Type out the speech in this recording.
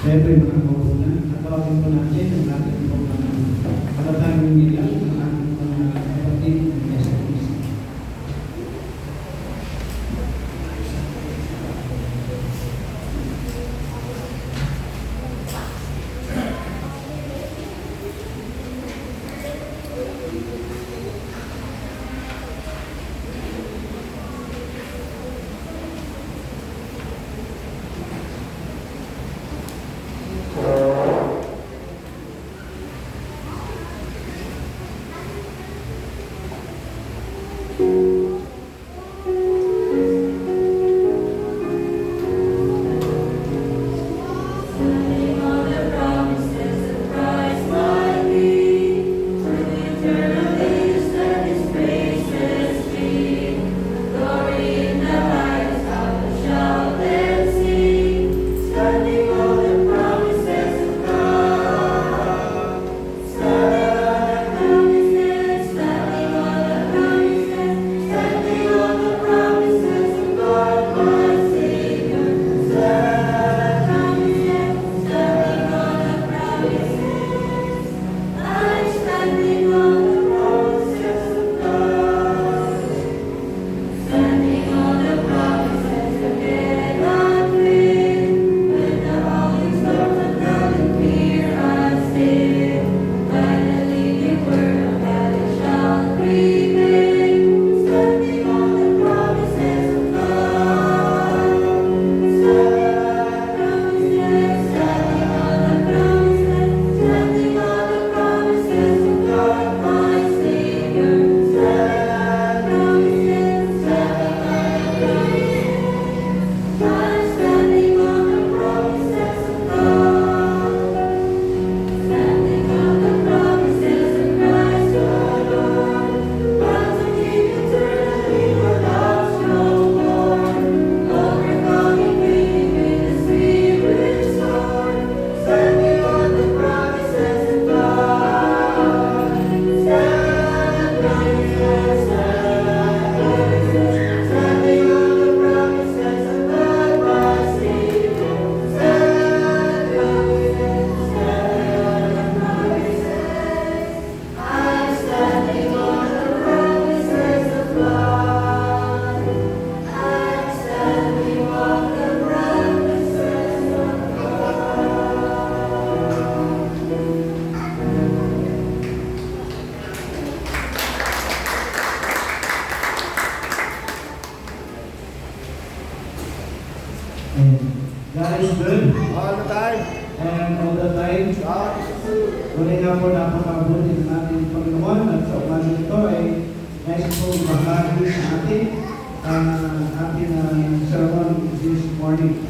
Siyempre mga kaupunan, natawagin po natin ang ating mga kalatang nila, ang ating mga kapatid ng SPC. And God is good. All the time. And all the time. God is good. Tunay nga po napakabuti ng ating Panginoon at sa umaga ito ay nais po bahagi sa atin ang ating sermon this morning.